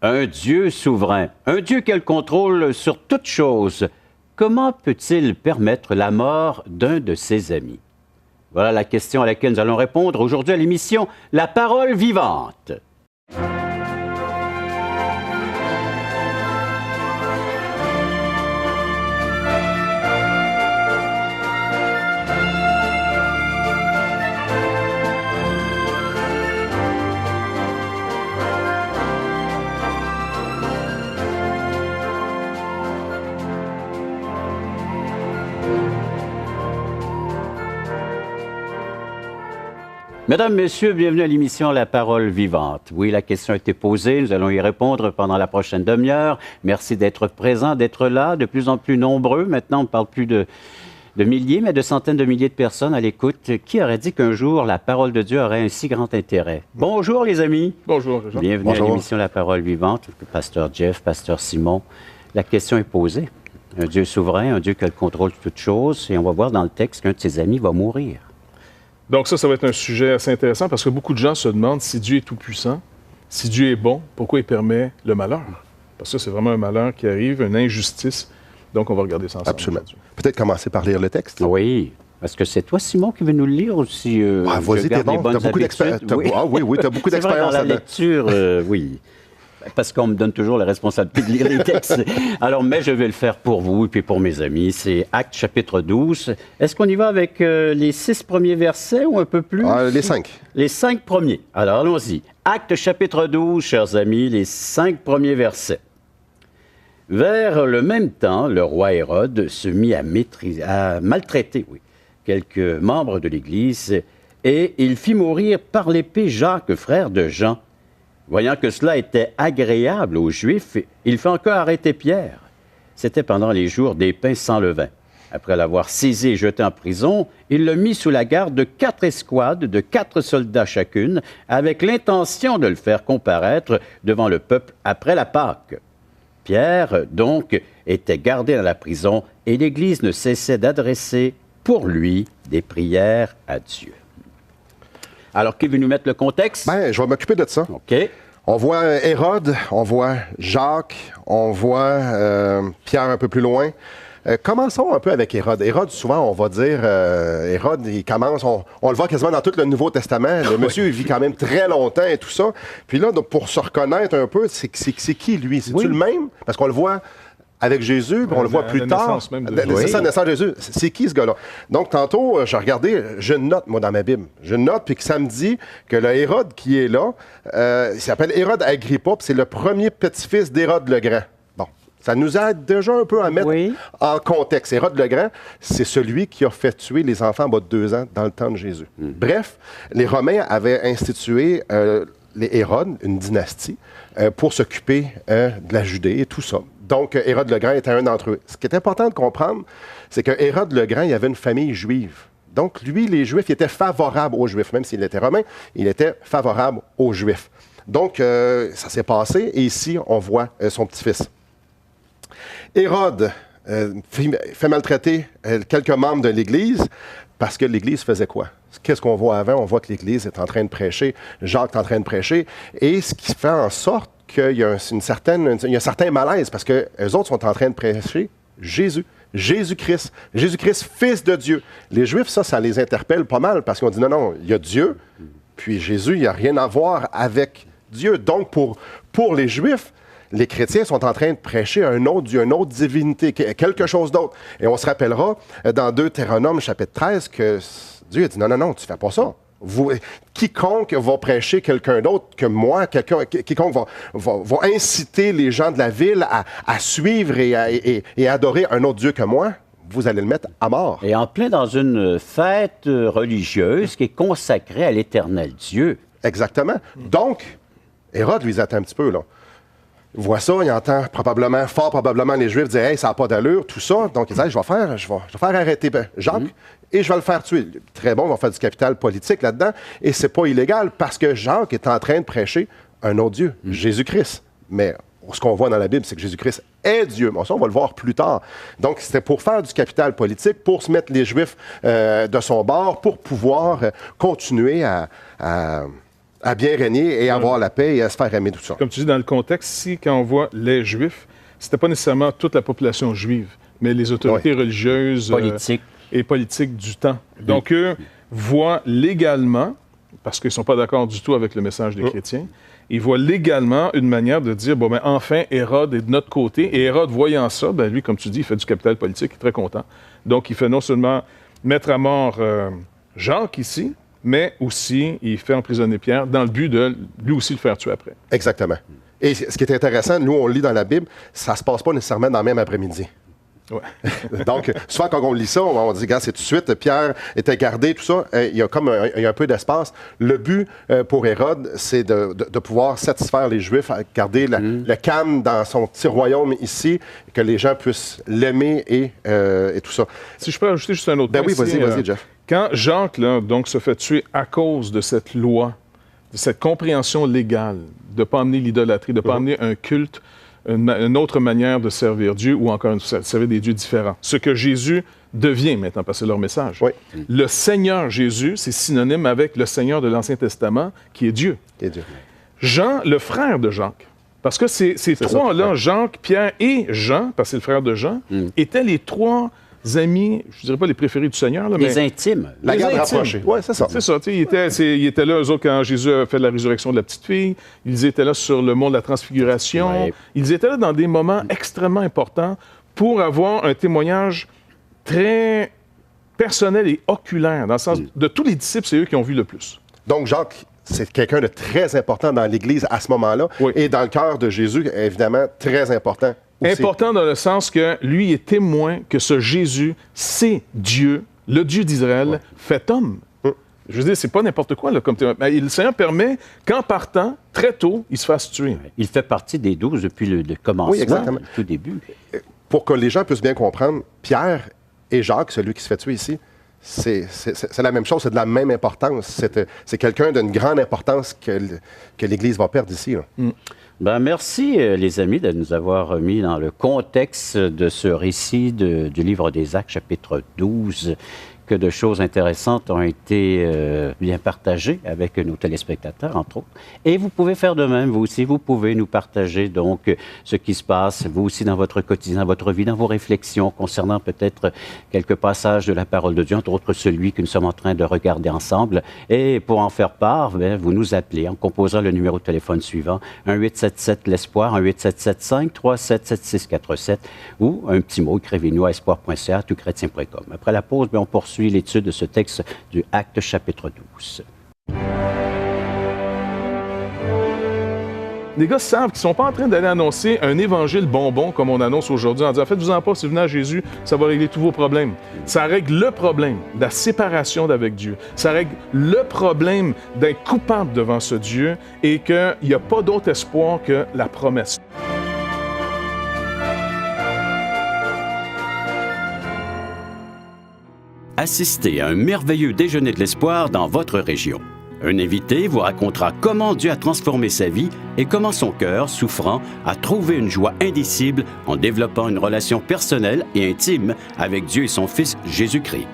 Un Dieu souverain, un Dieu qui a le contrôle sur toute chose. Comment peut-il permettre la mort d'un de ses amis? Voilà la question à laquelle nous allons répondre aujourd'hui à l'émission La Parole vivante. Mesdames, Messieurs, bienvenue à l'émission La Parole vivante. Oui, la question a été posée, nous allons y répondre pendant la prochaine demi-heure. Merci d'être présents, d'être là, de plus en plus nombreux. Maintenant, on ne parle plus de milliers, mais de centaines de milliers de personnes à l'écoute. Qui aurait dit qu'un jour, la parole de Dieu aurait un si grand intérêt? Bonjour, les amis. Bonjour. Bienvenue à l'émission La Parole vivante. Pasteur Jeff, Pasteur Simon. La question est posée. Un Dieu souverain, un Dieu qui a le contrôle de toutes choses. Et on va voir dans le texte qu'un de ses amis va mourir. Donc ça va être un sujet assez intéressant parce que beaucoup de gens se demandent si Dieu est tout-puissant, si Dieu est bon, pourquoi il permet le malheur? Parce que c'est vraiment un malheur qui arrive, une injustice. Donc on va regarder ça ensemble. Absolument. Peut-être commencer par lire le texte. Oui. Est-ce que c'est toi, Simon, qui veut nous le lire aussi? Vas-y, t'es bon. T'as beaucoup d'expérience. Oui. Ah oui, t'as beaucoup d'expérience. Dans la lecture, oui. Parce qu'on me donne toujours la responsabilité de lire les textes. Alors, mais je vais le faire pour vous et puis pour mes amis. C'est Actes chapitre 12. Est-ce qu'on y va avec les 6 premiers versets ou un peu plus? Les 5. Les 5 premiers. Alors, allons-y. Actes chapitre 12, chers amis, les 5 premiers versets. Vers le même temps, le roi Hérode se mit à maltraiter quelques membres de l'Église et il fit mourir par l'épée Jacques, frère de Jean. Voyant que cela était agréable aux Juifs, il fit encore arrêter Pierre. C'était pendant les jours des pains sans levain. Après l'avoir saisi et jeté en prison, il le mit sous la garde de 4 escouades, de 4 soldats chacune, avec l'intention de le faire comparaître devant le peuple après la Pâque. Pierre, donc, était gardé dans la prison et l'Église ne cessait d'adresser pour lui des prières à Dieu. Alors, qui veut nous mettre le contexte? Bien, je vais m'occuper de ça. OK. On voit Hérode, on voit Jacques, on voit Pierre un peu plus loin. Commençons un peu avec Hérode. Hérode, souvent, on va dire, Hérode, il commence, on le voit quasiment dans tout le Nouveau Testament. Le monsieur, il vit quand même très longtemps et tout ça. Puis là, donc, pour se reconnaître un peu, c'est qui, lui? C'est-tu le même? Parce qu'on le voit avec Jésus, puis on le voit plus tard. C'est ça, la naissance de Jésus. C'est qui, ce gars-là? Donc, tantôt, j'ai regardé, je note, moi, dans ma Bible. Je note, puis que ça me dit que le Hérode qui est là, il s'appelle Hérode Agrippa, puis c'est le premier petit-fils d'Hérode le Grand. Bon, ça nous aide déjà un peu à mettre en contexte. Hérode le Grand, c'est celui qui a fait tuer les enfants en bas de 2 ans dans le temps de Jésus. Bref, les Romains avaient institué les Hérodes, une dynastie, pour s'occuper de la Judée et tout ça. Donc, Hérode le Grand était un d'entre eux. Ce qui est important de comprendre, c'est que Hérode le Grand, il avait une famille juive. Donc, lui, les Juifs, il était favorable aux Juifs. Même s'il était romain, il était favorable aux Juifs. Donc, ça s'est passé. Et ici, on voit son petit-fils. Hérode fait maltraiter quelques membres de l'Église parce que l'Église faisait quoi? Qu'est-ce qu'on voit avant? On voit que l'Église est en train de prêcher, Jacques est en train de prêcher, et ce qui fait en sorte qu'il y a un certain malaise, parce que les autres sont en train de prêcher Jésus-Christ, fils de Dieu. Les Juifs, ça les interpelle pas mal, parce qu'on dit non, il y a Dieu, puis Jésus, il n'y a rien à voir avec Dieu. Donc, pour les Juifs, les chrétiens sont en train de prêcher un autre Dieu, une autre divinité, quelque chose d'autre. Et on se rappellera dans Deutéronome, chapitre 13, que Dieu a dit non, tu ne fais pas ça. Quiconque va prêcher quelqu'un d'autre que moi, quiconque va inciter les gens de la ville à suivre et adorer un autre Dieu que moi, vous allez le mettre à mort. Et en plein dans une fête religieuse qui est consacrée à l'éternel Dieu. Exactement. Donc, Hérode, lui, attend un petit peu, là. Il voit ça, il entend fort probablement les Juifs dire « Hey, ça n'a pas d'allure », tout ça. Donc, il dit hey, je vais faire arrêter Jacques et je vais le faire tuer. Très bon, on va faire du capital politique là-dedans. Et c'est pas illégal parce que Jacques est en train de prêcher un autre Dieu, Jésus-Christ. Mais ce qu'on voit dans la Bible, c'est que Jésus-Christ est Dieu. Bon, ça, on va le voir plus tard. Donc, c'était pour faire du capital politique, pour se mettre les Juifs de son bord, pour pouvoir continuer à À bien régner et avoir la paix et à se faire aimer, tout ça. Comme tu dis, dans le contexte, ici, quand on voit les Juifs, c'était pas nécessairement toute la population juive, mais les autorités religieuses et politiques du temps. Donc, eux voient légalement, parce qu'ils ne sont pas d'accord du tout avec le message des chrétiens, ils voient légalement une manière de dire, bon, ben, enfin, Hérode est de notre côté. Et Hérode, voyant ça, ben, lui, comme tu dis, il fait du capital politique, il est très content. Donc, il fait non seulement mettre à mort Jacques ici, mais aussi, il fait emprisonner Pierre dans le but de lui aussi le faire tuer après. Exactement. Et ce qui est intéressant, nous, on le lit dans la Bible, ça ne se passe pas nécessairement dans le même après-midi. Ouais. Donc, souvent, quand on lit ça, on dit, regarde, c'est tout de suite, Pierre était gardé, tout ça. Il y a comme un peu d'espace. Le but pour Hérode, c'est de pouvoir satisfaire les Juifs, garder le calme dans son petit royaume ici, que les gens puissent l'aimer et tout ça. Si je peux ajouter juste un autre Ben point. oui, vas-y, Jeff. Quand Jacques, là, donc, se fait tuer à cause de cette loi, de cette compréhension légale, de ne pas amener l'idolâtrie, de ne pas amener un culte, une autre manière de servir Dieu ou encore de servir des dieux différents. Ce que Jésus devient maintenant, parce que c'est leur message. Oui. Le Seigneur Jésus, c'est synonyme avec le Seigneur de l'Ancien Testament, qui est Dieu. Jean, le frère de Jacques, parce que ces trois-là, Jacques, Pierre et Jean, parce que c'est le frère de Jean, étaient les trois amis, je ne dirais pas les préférés du Seigneur, là, mais... Les intimes. La garde rapprochée. Oui, c'est ça. C'est ça. Ils étaient là, eux autres, quand Jésus a fait la résurrection de la petite fille. Ils étaient là sur le mont de la Transfiguration. Ouais. Ils étaient là dans des moments extrêmement importants pour avoir un témoignage très personnel et oculaire, dans le sens de tous les disciples, c'est eux qui ont vu le plus. Donc, Jacques, c'est quelqu'un de très important dans l'Église à ce moment-là. Oui. Et dans le cœur de Jésus, évidemment, très important. Aussi. Important dans le sens que lui est témoin que ce Jésus, c'est Dieu, le Dieu d'Israël, fait homme. Je veux dire, c'est pas n'importe quoi, là, comme témoin. Mais le Seigneur permet qu'en partant, très tôt, il se fasse tuer. Il fait partie des 12 depuis le commencement, le tout début. Pour que les gens puissent bien comprendre, Pierre et Jacques, celui qui se fait tuer ici, c'est la même chose, c'est de la même importance. C'est quelqu'un d'une grande importance que l'Église va perdre ici. Ben, merci, les amis, de nous avoir mis dans le contexte de ce récit du livre des Actes, chapitre 12, que de choses intéressantes ont été bien partagées avec nos téléspectateurs, entre autres. Et vous pouvez faire de même, vous aussi. Vous pouvez nous partager, donc, ce qui se passe, vous aussi, dans votre quotidien, dans votre vie, dans vos réflexions concernant peut-être quelques passages de la parole de Dieu, entre autres celui que nous sommes en train de regarder ensemble. Et pour en faire part, bien, vous nous appelez en composant le numéro de téléphone suivant, 1-877-l'Espoir, 1-877-537-7647, ou un petit mot, écrivez-nous à espoir.ca, touchrétien.com. Après la pause, bien, on poursuit l'étude de ce texte du Acte chapitre 12. Les gars savent qu'ils ne sont pas en train d'aller annoncer un évangile bonbon comme on annonce aujourd'hui en disant « Faites-vous-en pas, si vous venez à Jésus, ça va régler tous vos problèmes. » Ça règle le problème de la séparation d'avec Dieu. Ça règle le problème d'être coupable devant ce Dieu et qu'il n'y a pas d'autre espoir que la promesse. Assistez à un merveilleux déjeuner de l'espoir dans votre région. Un invité vous racontera comment Dieu a transformé sa vie et comment son cœur, souffrant, a trouvé une joie indicible en développant une relation personnelle et intime avec Dieu et son Fils Jésus-Christ.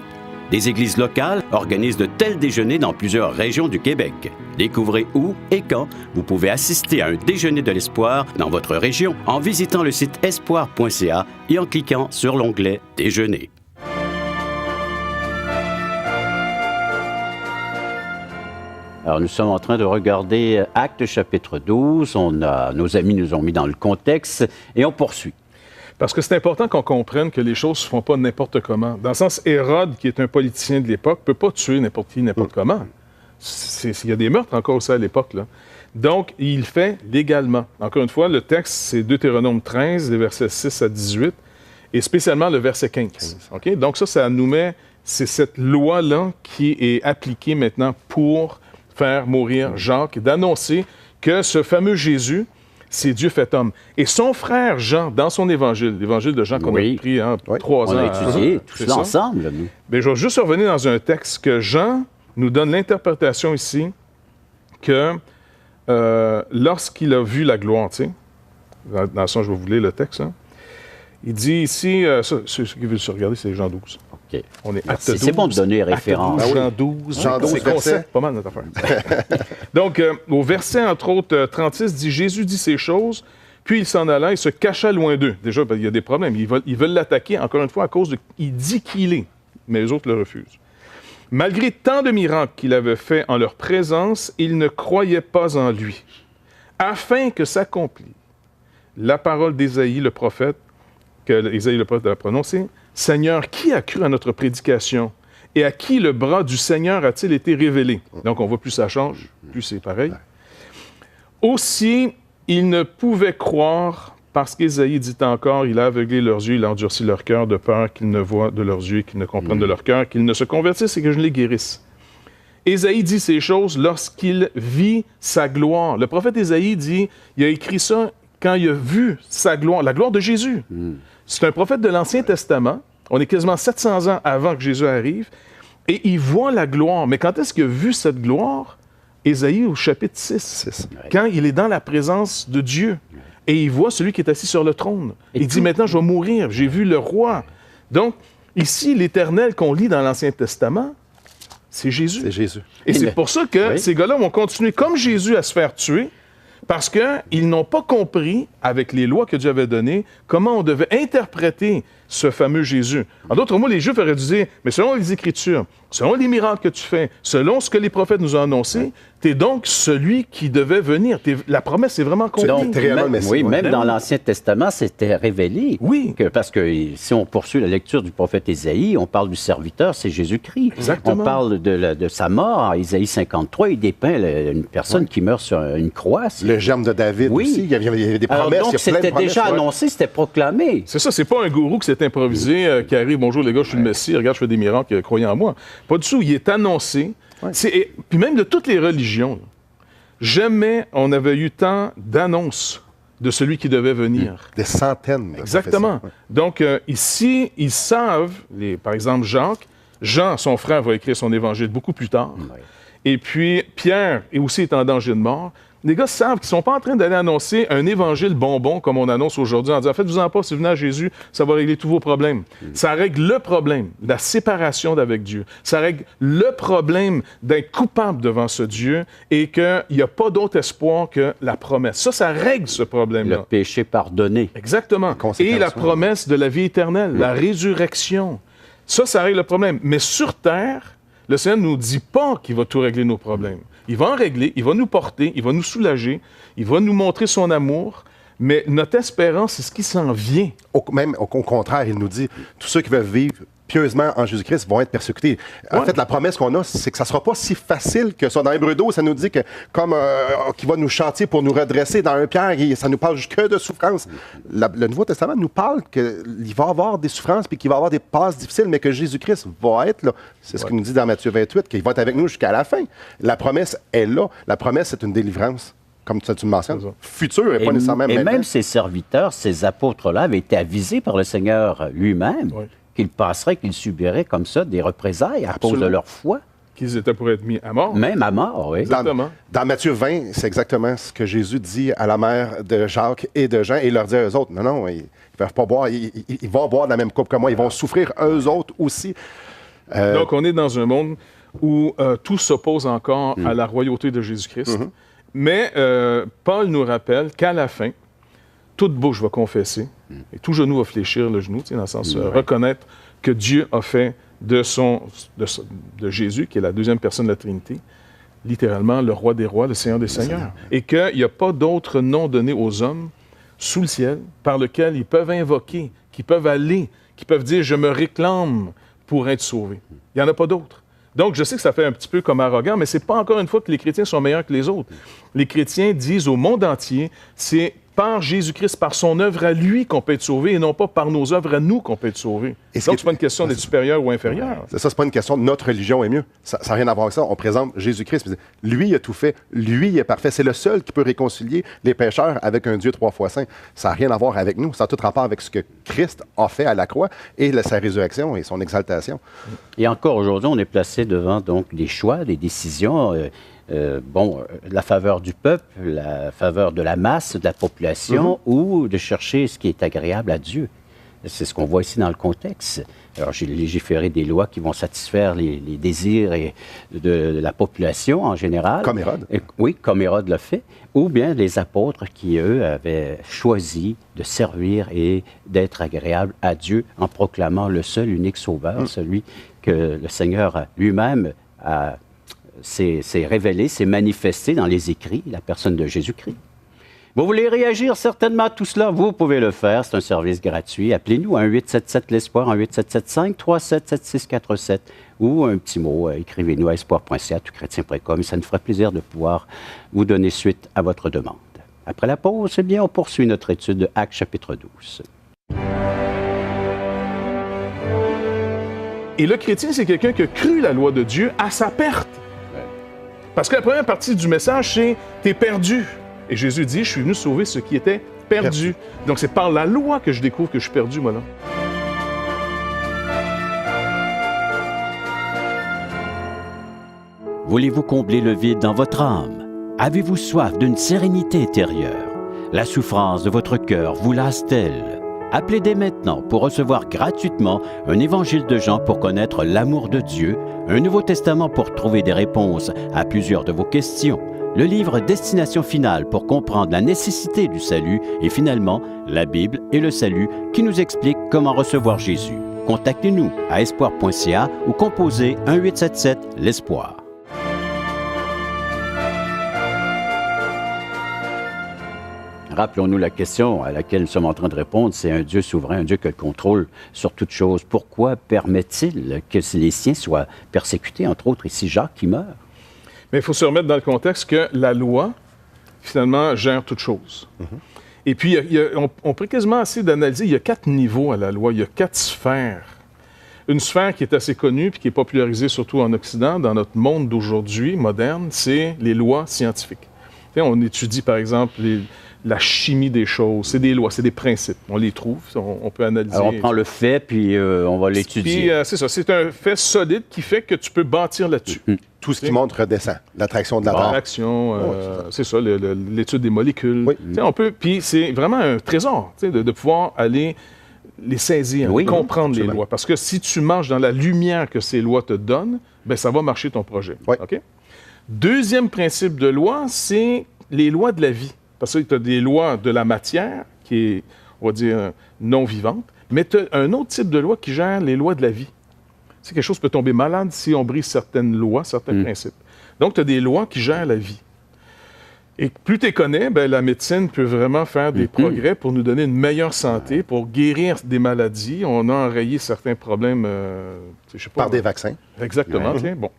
Des églises locales organisent de tels déjeuners dans plusieurs régions du Québec. Découvrez où et quand vous pouvez assister à un déjeuner de l'espoir dans votre région en visitant le site espoir.ca et en cliquant sur l'onglet « Déjeuner ». Alors, nous sommes en train de regarder Actes chapitre 12. Nos amis nous ont mis dans le contexte et on poursuit. Parce que c'est important qu'on comprenne que les choses ne se font pas n'importe comment. Dans le sens, Hérode, qui est un politicien de l'époque, ne peut pas tuer n'importe qui, n'importe comment. Il y a des meurtres encore aussi à l'époque, là. Donc, il le fait légalement. Encore une fois, le texte, c'est Deutéronome 13, les versets 6 à 18, et spécialement le verset 15. Okay? Donc ça nous met... C'est cette loi-là qui est appliquée maintenant pour faire mourir Jacques, d'annoncer que ce fameux Jésus, c'est Dieu fait homme. Et son frère Jean, dans son évangile, l'évangile de Jean qu'on a pris 3 ans. On a étudié tout ça ensemble, nous. Bien, je vais juste revenir dans un texte que Jean nous donne l'interprétation ici que lorsqu'il a vu la gloire, tu sais, dans ça, je vais vous lire le texte, hein, il dit ici, ceux qui veulent se regarder, c'est Jean 12. OK. OK. On est acte C'est 12, bon de donner acte référence. 12, Ah oui. Jean 12. Jean 12, c'est verset. concept, pas mal notre affaire. Donc, au verset, entre autres, 36, dit « Jésus dit ces choses, puis il s'en alla et se cacha loin d'eux. » Déjà, il y a des problèmes. Ils veulent l'attaquer, encore une fois, à cause de... Il dit qu'il est, mais les autres le refusent. Malgré tant de miracles qu'il avait faits en leur présence, ils ne croyaient pas en lui. Afin que s'accomplisse la parole d'Ésaïe, le prophète, que Ésaïe, le prophète, a prononcée, « Seigneur, qui a cru à notre prédication? Et à qui le bras du Seigneur a-t-il été révélé? » Donc, on voit plus ça change, plus c'est pareil. Aussi, ils ne pouvaient croire parce qu'Ésaïe dit encore, « Il a aveuglé leurs yeux, il a endurci leur cœur de peur qu'ils ne voient de leurs yeux, qu'ils ne comprennent de leur cœur, qu'ils ne se convertissent et que je les guérisse. » Ésaïe dit ces choses lorsqu'il vit sa gloire. Le prophète Ésaïe dit, il a écrit ça quand il a vu sa gloire, la gloire de Jésus. C'est un prophète de l'Ancien Testament. On est quasiment 700 ans avant que Jésus arrive. Et il voit la gloire. Mais quand est-ce qu'il a vu cette gloire? Ésaïe au chapitre 6. Quand il est dans la présence de Dieu. Et il voit celui qui est assis sur le trône. Il dit, maintenant, je vais mourir. J'ai vu le roi. Donc, ici, l'Éternel qu'on lit dans l'Ancien Testament, c'est Jésus. C'est Jésus. Et c'est pour ça que ces gars-là vont continuer comme Jésus à se faire tuer, parce qu'ils n'ont pas compris, avec les lois que Dieu avait données, comment on devait interpréter ce fameux Jésus. En d'autres mots, les Juifs auraient dû dire, mais selon les Écritures, selon les miracles que tu fais, selon ce que les prophètes nous ont annoncé, tu es donc celui qui devait venir. La promesse est vraiment accomplie. Donc, même dans l'Ancien Testament, c'était révélé. Oui. Parce que si on poursuit la lecture du prophète Ésaïe, on parle du serviteur, c'est Jésus-Christ. Exactement. On parle de sa mort. Ésaïe 53, il dépeint une personne qui meurt sur une croix. Le germe de David aussi. Il y avait des promesses. Alors, donc, c'était déjà annoncé, c'était proclamé. C'est ça, c'est pas un gourou qui s'est improvisé, qui arrive, bonjour les gars, je suis le Messie, regarde, je fais des miracles, croyez en moi. Pas du tout, il est annoncé. Puis même de toutes les religions, jamais on avait eu tant d'annonces de celui qui devait venir. Des centaines. Exactement. Donc, ici, ils savent, par exemple, Jean, son frère, va écrire son évangile beaucoup plus tard. Et puis, Pierre est aussi en danger de mort. Les gars savent qu'ils ne sont pas en train d'aller annoncer un évangile bonbon comme on annonce aujourd'hui en disant « Faites-vous-en pas, si vous venez à Jésus, ça va régler tous vos problèmes. » Ça règle le problème, la séparation d'avec Dieu. Ça règle le problème d'être coupable devant ce Dieu et qu'il n'y a pas d'autre espoir que la promesse. Ça règle ce problème-là. Le péché pardonné. Exactement. Et la promesse de la vie éternelle, la résurrection. Ça règle le problème. Mais sur terre, le Seigneur ne nous dit pas qu'il va tout régler nos problèmes. Il va en régler, il va nous porter, il va nous soulager, il va nous montrer son amour, mais notre espérance, c'est ce qui s'en vient. Même au contraire, il nous dit, tous ceux qui veulent vivre pieusement en Jésus-Christ vont être persécutés. En fait, la promesse qu'on a, c'est que ça ne sera pas si facile que ça. Dans Hébreux 12, ça nous dit que comme qu'il va nous chanter pour nous redresser. Dans 1 Pierre, ça nous parle que de souffrance. Le Nouveau Testament nous parle qu'il va y avoir des souffrances puis qu'il va y avoir des passes difficiles, mais que Jésus-Christ va être là. C'est ce qu'il nous dit dans Matthieu 28, qu'il va être avec nous jusqu'à la fin. La promesse est là. La promesse, c'est une délivrance. Comme tu le mentionnes, futur et pas nécessairement maintenant. Et même ces serviteurs, ces apôtres-là, avaient été avisés par le Seigneur lui-même qu'ils passeraient, qu'ils subiraient comme ça des représailles à cause de leur foi. Qu'ils étaient pour être mis à mort. Même à mort, oui. Exactement. Dans Matthieu 20, c'est exactement ce que Jésus dit à la mère de Jacques et de Jean, et il leur dit à eux autres, non, ils ne peuvent pas boire, ils vont boire de la même coupe que moi, ils vont souffrir eux autres aussi. Donc, on est dans un monde où tout s'oppose encore à la royauté de Jésus-Christ. Mais Paul nous rappelle qu'à la fin, toute bouche va confesser et tout genou va fléchir le genou, dans le sens reconnaître que Dieu a fait de Jésus, qui est la deuxième personne de la Trinité, littéralement le roi des rois, le Seigneur des seigneurs. Et qu'il n'y a pas d'autre nom donné aux hommes sous le ciel par lequel ils peuvent invoquer, qui peuvent aller, qui peuvent dire « je me réclame pour être sauvé ». Il n'y en a pas d'autre. Donc, je sais que ça fait un petit peu comme arrogant, mais ce n'est pas encore une fois que les chrétiens sont meilleurs que les autres. Les chrétiens disent au monde entier, c'est par Jésus-Christ, par son œuvre à lui qu'on peut être sauvé et non pas par nos œuvres à nous qu'on peut être sauvé. Donc, ce n'est pas une question d'être supérieur ou inférieur. C'est ça, c'est pas une question de notre religion est mieux. Ça n'a rien à voir avec ça. On présente Jésus-Christ. Lui, il a tout fait. Lui, il est parfait. C'est le seul qui peut réconcilier les pécheurs avec un Dieu 3 fois saint. Ça n'a rien à voir avec nous. Ça a tout rapport avec ce que Christ a fait à la croix et sa résurrection et son exaltation. Et encore aujourd'hui, on est placé devant donc des choix, des décisions. La faveur du peuple, la faveur de la masse, de la population, ou de chercher ce qui est agréable à Dieu. C'est ce qu'on voit ici dans le contexte. Alors, j'ai légiféré des lois qui vont satisfaire les désirs de la population en général. Comme Hérode. Oui, comme Hérode l'a fait. Ou bien les apôtres qui, eux, avaient choisi de servir et d'être agréables à Dieu en proclamant le seul unique sauveur, celui que le Seigneur lui-même s'est révélé, s'est manifesté dans les écrits, la personne de Jésus-Christ. Vous voulez réagir certainement à tout cela? Vous pouvez le faire. C'est un service gratuit. Appelez-nous à 1-877-L'Espoir, 1-877-537-7647 ou un petit mot. Écrivez-nous à espoir.ca, toutchrétien.com. Ça nous ferait plaisir de pouvoir vous donner suite à votre demande. Après la pause, eh bien, on poursuit notre étude de Actes chapitre 12. Et le chrétien, c'est quelqu'un qui a cru la loi de Dieu à sa perte. Parce que la première partie du message, c'est « t'es perdu ». Et Jésus dit, je suis venu sauver ceux qui étaient perdus. Donc, c'est par la loi que je découvre que je suis perdu, moi, là. Voulez-vous combler le vide dans votre âme? Avez-vous soif d'une sérénité intérieure? La souffrance de votre cœur vous lasse-t-elle? Appelez dès maintenant pour recevoir gratuitement un évangile de Jean pour connaître l'amour de Dieu, un Nouveau Testament pour trouver des réponses à plusieurs de vos questions, le livre Destination finale pour comprendre la nécessité du salut et finalement la Bible et le salut qui nous explique comment recevoir Jésus. Contactez-nous à espoir.ca ou composez 1-877-l'Espoir. Rappelons-nous la question à laquelle nous sommes en train de répondre, c'est un Dieu souverain, un Dieu qui a le contrôle sur toute chose. Pourquoi permet-il que les siens soient persécutés, entre autres ici Jacques qui meurt? Mais il faut se remettre dans le contexte que la loi, finalement, gère toute chose. Et puis, on pourrait quasiment essayer d'analyser, il y a 4 niveaux à la loi, il y a 4 sphères. Une sphère qui est assez connue puis qui est popularisée surtout en Occident, dans notre monde d'aujourd'hui, moderne, c'est les lois scientifiques. On étudie, par exemple, la chimie des choses. C'est des lois, c'est des principes. On les trouve, on peut analyser. Alors, on prend le fait, puis on va l'étudier. Puis, c'est ça, c'est un fait solide qui fait que tu peux bâtir là-dessus. Tout ce qui montre redescend. L'attraction de la barre. L'attraction, c'est ça, l'étude des molécules. Oui. On peut, puis c'est vraiment un trésor de pouvoir aller les saisir, comprendre les lois. Parce que si tu marches dans la lumière que ces lois te donnent, ben ça va marcher ton projet. Oui. OK? Deuxième principe de loi, c'est les lois de la vie. Parce que tu as des lois de la matière, qui est, on va dire, non vivante, mais tu as un autre type de loi qui gère les lois de la vie. C'est quelque chose peut tomber malade si on brise certaines lois, certains principes. Donc, tu as des lois qui gèrent la vie. Et plus tu les connais, ben, la médecine peut vraiment faire des progrès pour nous donner une meilleure santé, pour guérir des maladies. On a enrayé certains problèmes, je sais pas. Par des vaccins. Exactement, tiens, bon.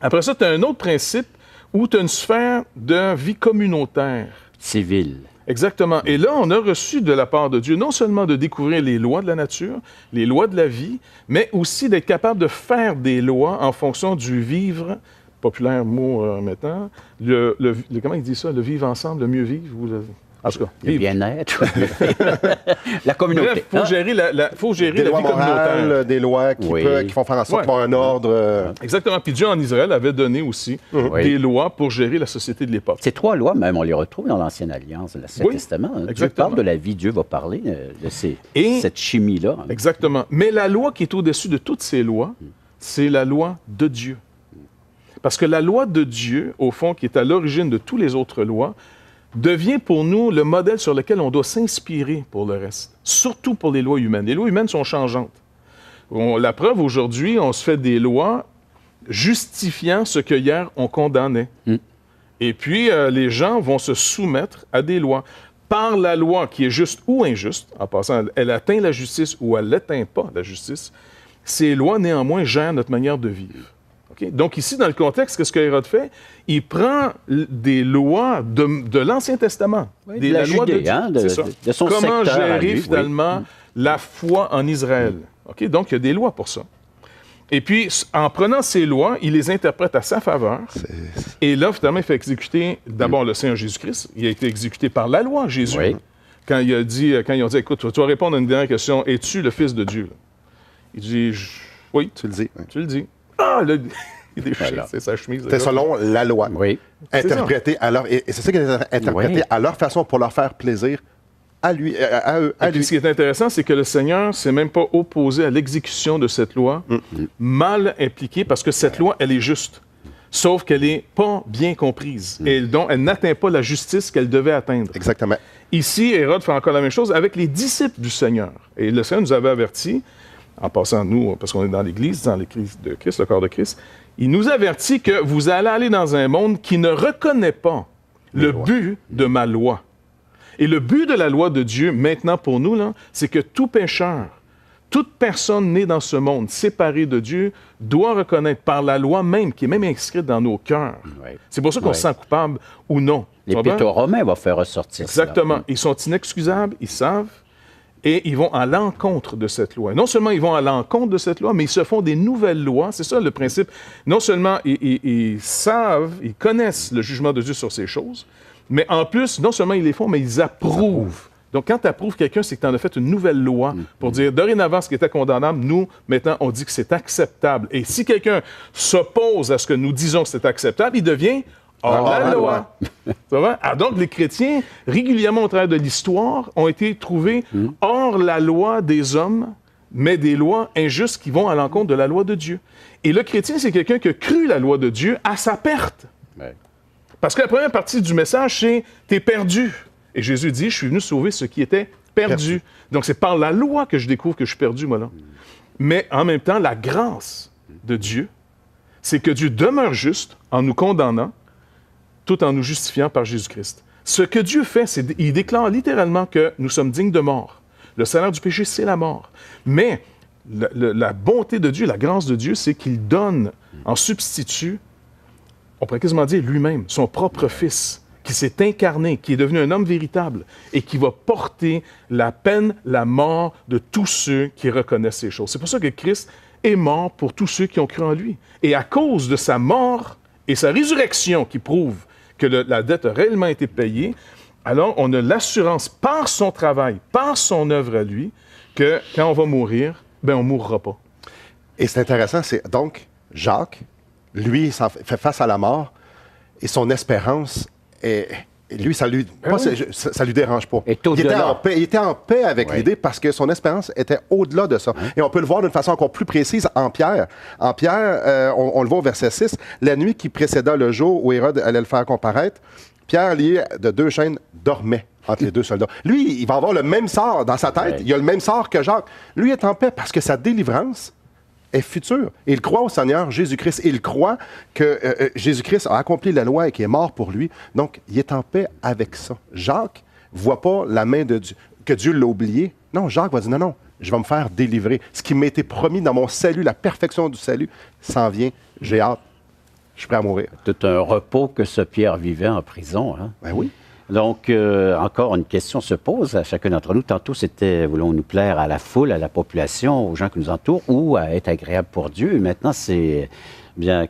Après ça, tu as un autre principe où tu as une sphère de vie communautaire. Civile. Exactement. Et là, on a reçu de la part de Dieu non seulement de découvrir les lois de la nature, les lois de la vie, mais aussi d'être capable de faire des lois en fonction du vivre, populaire mot maintenant, comment il dit ça, le vivre ensemble, le mieux vivre, ou en tout cas, le bien-être, la communauté. Bref, il faut gérer des la lois vie communautaire. morales, des lois qui font faire en sorte qu'il y ait un ordre. Exactement. Puis Dieu en Israël avait donné aussi des lois pour gérer la société de l'époque. Ces 3 lois, même, on les retrouve dans l'Ancienne Alliance, l'Ancien Testament. Dieu parle de la vie, Dieu va parler de cette chimie-là. Exactement. Mais la loi qui est au-dessus de toutes ces lois, c'est la loi de Dieu. Parce que la loi de Dieu, au fond, qui est à l'origine de toutes les autres lois, devient pour nous le modèle sur lequel on doit s'inspirer pour le reste, surtout pour les lois humaines. Les lois humaines sont changeantes. La preuve, aujourd'hui, on se fait des lois justifiant ce que hier on condamnait. Et puis, les gens vont se soumettre à des lois. Par la loi qui est juste ou injuste, en passant, elle atteint la justice ou elle n'atteint pas la justice, ces lois, néanmoins, gèrent notre manière de vivre. Okay? Donc ici, dans le contexte, qu'est-ce que Hérode fait? Il prend des lois de l'Ancien Testament. De la Judée, de son Comment secteur à gérer lui, finalement la foi en Israël. Okay? Donc, il y a des lois pour ça. Et puis, en prenant ces lois, il les interprète à sa faveur. Et là, finalement, il fait exécuter d'abord le Seigneur Jésus-Christ. Il a été exécuté par la loi, Jésus. Oui. Quand ils ont dit, écoute, tu vas répondre à une dernière question. Es-tu le Fils de Dieu? Il dit, oui. Tu le dis. Oui. Tu le dis. Ah, là, il déchire sa chemise. C'est selon la loi. Oui. Interprété à leur... Et c'est ça qui est interprété à leur façon pour leur faire plaisir à lui, à eux, à Et puis, lui. ce qui est intéressant, c'est que le Seigneur ne s'est même pas opposé à l'exécution de cette loi, mal impliquée, parce que cette loi, elle est juste. Sauf qu'elle n'est pas bien comprise. Et donc, elle n'atteint pas la justice qu'elle devait atteindre. Exactement. Ici, Hérode fait encore la même chose avec les disciples du Seigneur. Et le Seigneur nous avait avertis, en passant, nous, parce qu'on est dans l'Église, dans l'Église de Christ, le corps de Christ, il nous avertit que vous allez aller dans un monde qui ne reconnaît pas le but de ma loi. Et le but de la loi de Dieu, maintenant pour nous, là, c'est que tout pécheur, toute personne née dans ce monde, séparée de Dieu, doit reconnaître par la loi même, qui est même inscrite dans nos cœurs. Oui. C'est pour ça qu'on se sent coupable ou non. L'Épître aux Romains va faire ressortir Exactement. cela. Ils sont inexcusables, ils savent, et ils vont à l'encontre de cette loi. Non seulement ils vont à l'encontre de cette loi, mais ils se font des nouvelles lois. C'est ça le principe. Non seulement ils savent, ils connaissent le jugement de Dieu sur ces choses, mais en plus, non seulement ils les font, mais ils approuvent. Donc, quand tu approuves quelqu'un, c'est que tu en as fait une nouvelle loi pour dire, dorénavant, ce qui était condamnable, nous, maintenant, on dit que c'est acceptable. Et si quelqu'un s'oppose à ce que nous disons que c'est acceptable, il devient hors la loi. Ça va? Ah, donc, les chrétiens, régulièrement au travers de l'histoire, ont été trouvés hors la loi des hommes, mais des lois injustes qui vont à l'encontre de la loi de Dieu. Et le chrétien, c'est quelqu'un qui a cru la loi de Dieu à sa perte. Ouais. Parce que la première partie du message, c'est « t'es perdu ». Et Jésus dit « je suis venu sauver ce qui était perdu ». Donc, c'est par la loi que je découvre que je suis perdu, moi, là. Mais en même temps, la grâce de Dieu, c'est que Dieu demeure juste en nous condamnant, tout en nous justifiant par Jésus-Christ. Ce que Dieu fait, c'est qu'il déclare littéralement que nous sommes dignes de mort. Le salaire du péché, c'est la mort. Mais la bonté de Dieu, la grâce de Dieu, c'est qu'il donne en substitut, on pourrait quasiment dire lui-même, son propre Fils, qui s'est incarné, qui est devenu un homme véritable et qui va porter la peine, la mort de tous ceux qui reconnaissent ces choses. C'est pour ça que Christ est mort pour tous ceux qui ont cru en lui. Et à cause de sa mort et sa résurrection qui prouve que la dette a réellement été payée, alors on a l'assurance par son travail, par son œuvre à lui, que quand on va mourir, ben on ne mourra pas. Et c'est intéressant, c'est donc Jacques, lui, il fait face à la mort et son espérance est. Lui, ça lui dérange pas. Et au-delà. Il était en paix avec l'idée parce que son espérance était au-delà de ça. Et on peut le voir d'une façon encore plus précise en Pierre. En Pierre, on le voit au verset 6, la nuit qui précéda le jour où Hérode allait le faire comparaître, Pierre, lié de 2 chaînes, dormait entre les 2 soldats. Lui, il va avoir le même sort dans sa tête. Ouais. Il a le même sort que Jacques. Lui est en paix parce que sa délivrance est future. Et il croit au Seigneur Jésus-Christ. Il croit que Jésus-Christ a accompli la loi et qu'il est mort pour lui. Donc, il est en paix avec ça. Jacques ne voit pas la main de Dieu, que Dieu l'a oublié. Non, Jacques va dire, non, je vais me faire délivrer. Ce qui m'a été promis dans mon salut, la perfection du salut, s'en vient. J'ai hâte. Je suis prêt à mourir. Tout un repos que ce Pierre vivait en prison. Hein? Ben oui. Donc, encore une question se pose à chacun d'entre nous. Tantôt, c'était, voulons-nous plaire à la foule, à la population, aux gens qui nous entourent, ou à être agréable pour Dieu. Maintenant, c'est bien,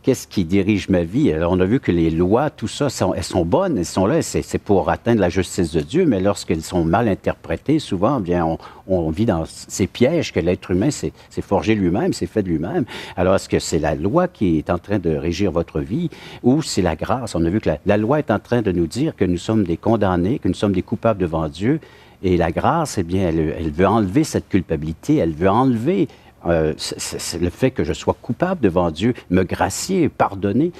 qu'est-ce qui dirige ma vie? Alors, on a vu que les lois, tout ça, elles sont bonnes, elles sont là, c'est pour atteindre la justice de Dieu, mais lorsqu'elles sont mal interprétées, souvent, bien, on vit dans ces pièges que l'être humain s'est forgé lui-même, s'est fait de lui-même. Alors, est-ce que c'est la loi qui est en train de régir votre vie ou c'est la grâce? On a vu que la loi est en train de nous dire que nous sommes des condamnés, que nous sommes des coupables devant Dieu. Et la grâce, eh bien, elle veut enlever cette culpabilité, elle veut enlever c'est le fait que je sois coupable devant Dieu, me gracier, pardonner.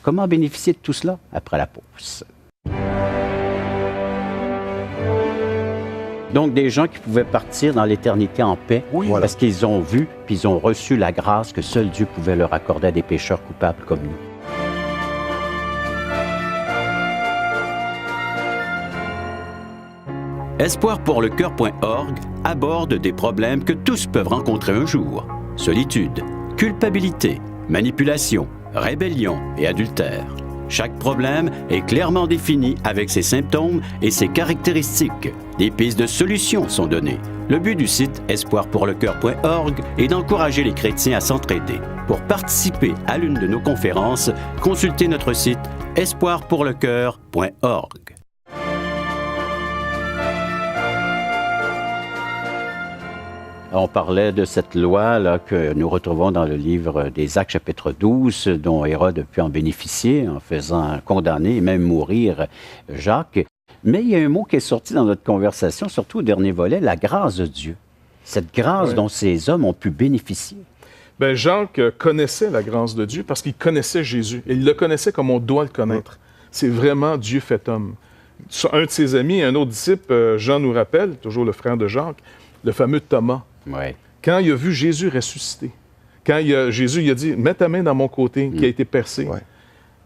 Comment bénéficier de tout cela après la pause? Donc, des gens qui pouvaient partir dans l'éternité en paix parce qu'ils ont vu puis ils ont reçu la grâce que seul Dieu pouvait leur accorder à des pécheurs coupables comme nous. Espoirpourlecoeur.org aborde des problèmes que tous peuvent rencontrer un jour. Solitude, culpabilité, manipulation, rébellion et adultère. Chaque problème est clairement défini avec ses symptômes et ses caractéristiques. Des pistes de solutions sont données. Le but du site espoirpourlecoeur.org est d'encourager les chrétiens à s'entraider. Pour participer à l'une de nos conférences, consultez notre site espoirpourlecoeur.org. On parlait de cette loi là, que nous retrouvons dans le livre des Actes, chapitre 12, dont Hérode a pu en bénéficier en faisant condamner et même mourir Jacques. Mais il y a un mot qui est sorti dans notre conversation, surtout au dernier volet, la grâce de Dieu. Cette grâce dont ces hommes ont pu bénéficier. Bien, Jacques connaissait la grâce de Dieu parce qu'il connaissait Jésus. Et il le connaissait comme on doit le connaître. C'est vraiment Dieu fait homme. Un de ses amis, un autre disciple, Jean nous rappelle, toujours le frère de Jacques, le fameux Thomas. Ouais. Quand il a vu Jésus ressusciter, quand Jésus il a dit « Mets ta main dans mon côté qui a été percé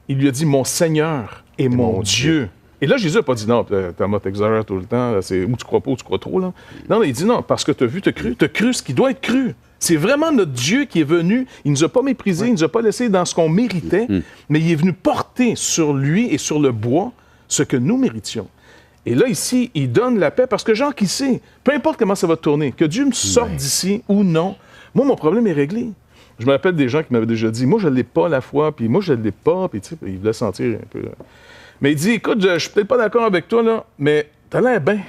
il lui a dit « Mon Seigneur et mon Dieu ». Et là, Jésus n'a pas dit « Non, Thomas, t'exagères tout le temps, c'est ou tu crois pas ou tu crois trop. » là. Non, il dit « Non, parce que tu as vu, tu as cru ce qui doit être cru. » C'est vraiment notre Dieu qui est venu. Il ne nous a pas méprisés, il ne nous a pas laissés dans ce qu'on méritait, mais il est venu porter sur lui et sur le bois ce que nous méritions. Et là, ici, il donne la paix parce que Jacques, il sait, peu importe comment ça va tourner, que Dieu me sorte d'ici ou non, moi, mon problème est réglé. Je me rappelle des gens qui m'avaient déjà dit, moi, je ne l'ai pas la foi, puis moi, je ne l'ai pas, puis tu sais, il voulait sentir un peu. Mais il dit, écoute, je suis peut-être pas d'accord avec toi, là, mais t'as l'air bien.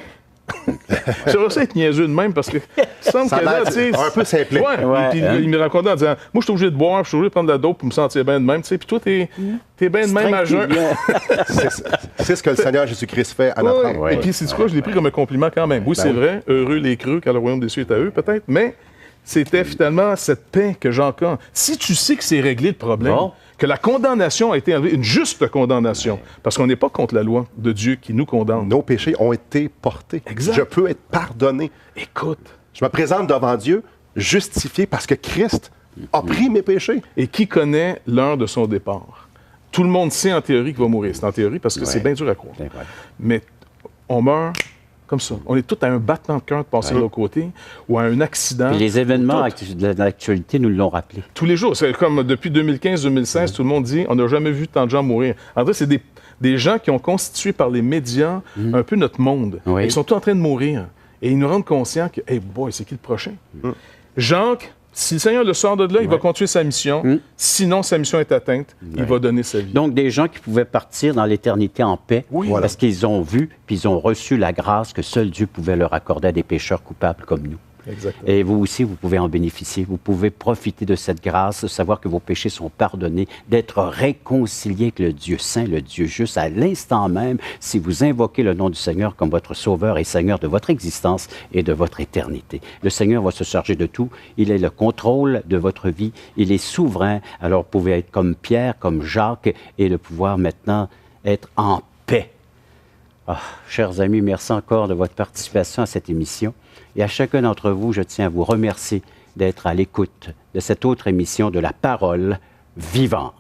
J'aimerais ça être niaiseux de même parce que il semble que là, tu sais. Un peu simpliste. Puis il me racontait en disant, moi, je suis obligé de boire, je suis obligé de prendre de la dope pour me sentir bien de même, tu sais. Puis toi, t'es bien de même à jeun. C'est ce que le Seigneur Jésus-Christ fait à notre âme. Et puis, c'est quoi, je l'ai pris comme un compliment quand même. Oui, c'est vrai, heureux les creux, car le royaume des cieux est à eux, peut-être, mais c'était finalement cette paix que Jacques a. Si tu sais que c'est réglé le problème, que la condamnation a été enlevée, une juste condamnation, parce qu'on n'est pas contre la loi de Dieu qui nous condamne. Nos péchés ont été portés. Exact. Je peux être pardonné. Écoute. Je me présente devant Dieu justifié parce que Christ a pris mes péchés. Et qui connaît l'heure de son départ? Tout le monde sait en théorie qu'il va mourir. C'est en théorie parce que c'est bien dur à croire. Mais on meurt comme ça. On est tous à un battement de cœur de passer de l'autre côté ou à un accident. Puis les événements de l'actualité nous l'ont rappelé. Tous les jours. C'est comme depuis 2015-2016, tout le monde dit on n'a jamais vu tant de gens mourir. En vrai, c'est des gens qui ont constitué par les médias un peu notre monde. Oui. Ils sont tous en train de mourir. Et ils nous rendent conscients que, hey boy, c'est qui le prochain? Jacques, si le Seigneur le sort de là, il va continuer sa mission. Sinon, sa mission est atteinte, il va donner sa vie. Donc, des gens qui pouvaient partir dans l'éternité en paix parce qu'ils ont vu puis ils ont reçu la grâce que seul Dieu pouvait leur accorder à des pécheurs coupables comme nous. Exactement. Et vous aussi, vous pouvez en bénéficier. Vous pouvez profiter de cette grâce, de savoir que vos péchés sont pardonnés, d'être réconciliés avec le Dieu saint, le Dieu juste, à l'instant même, si vous invoquez le nom du Seigneur comme votre Sauveur et Seigneur de votre existence et de votre éternité. Le Seigneur va se charger de tout. Il a le contrôle de votre vie. Il est souverain. Alors, vous pouvez être comme Pierre, comme Jacques, et de pouvoir maintenant être en paix. Ah, chers amis, merci encore de votre participation à cette émission. Et à chacun d'entre vous, je tiens à vous remercier d'être à l'écoute de cette autre émission de la parole vivante.